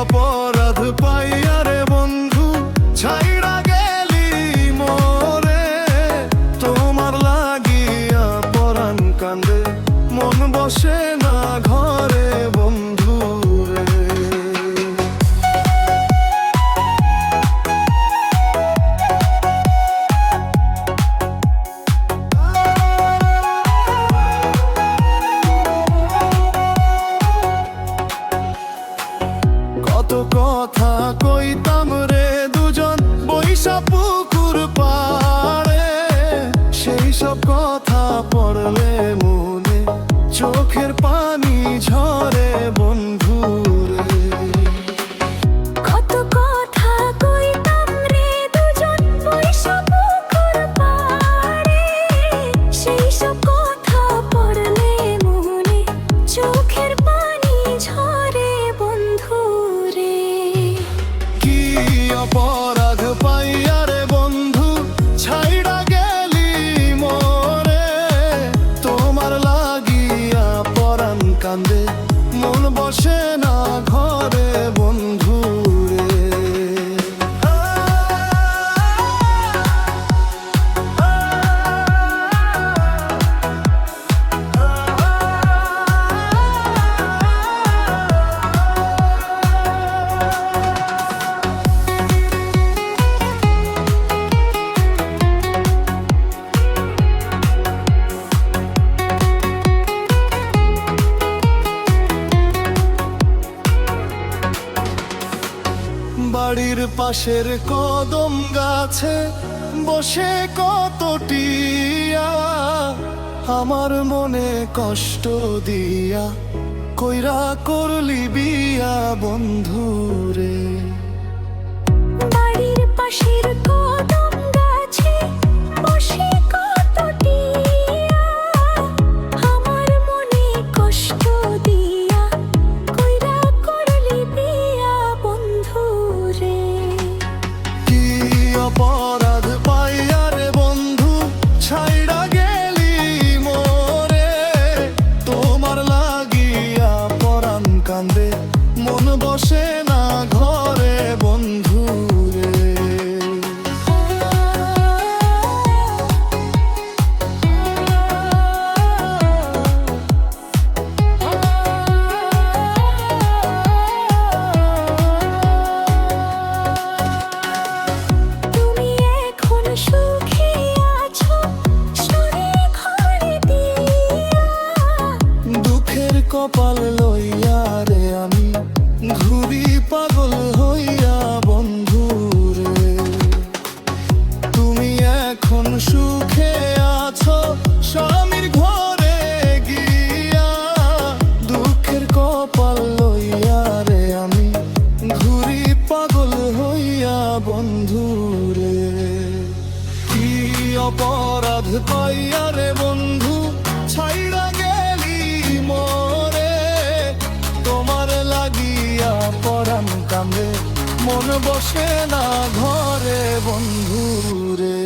অপরাধ পাইয়া রে বন্ধু ছাইড়া গেলি মোরে, তোমার লাগিয়া পরাণ কান্দে মন বসে না ঘরে বন্ধু রে। কত কথা কইতাম রে দুজন বৈশা পুকুর পাড়ে, সেই সব কথা পড়লে মনে চোখের পানি ঝরে বন্ধু রে। কত কথা কইতাম রে দুজন বৈশা পুকুর পাড়ে, সেই সব কথা পড়লে মনে চোখের পানি ঝরে বন্ধু রে। কি অপরাধ পাইয়া রে বন্ধু ছাইড়া গেলি মোরে, তোমার লাগিয়া পরাণ কান্দে মন বসে না ঘরে বন্ধু রে। বাড়ির পাশের কদম গাছে বসে কত টিয়া, আমার মনে কষ্ট দিয়া কইরা করলি বিয়া বন্ধু রে। বাড়ির পাশের কদম গাছে বসে কত টিয়া, আমার মনে কষ্ট দিয়া কইরা করলি বিয়া বন্ধু রে। কি অপরাধ পাইয়া রে বন্ধু ছাইড়া গেলি মোরে, তোমার লাগিয়া পরাণ কান্দে মন বসে না ঘরে বন্ধু রে। তুমি এখন সুখে আছো সুরে ঘরে দিয়া, দুঃখের কপাল লইয়া রে আমি ঘুরি পাগল হইয়া বন্ধু রে। তুমি এখন সুখে আছো স্বামীর ঘরে গিয়া, দুঃখের কপাল লইয়া রে আমি ঘুরি পাগল হইয়া বন্ধু রে। কি অপরাধ পাইয়া রে বন্ধু ছাইড়া গেলি মোরে, তোমার লাগিয়া পরাণ কান্দে মন বসে না ঘরে বন্ধু রে।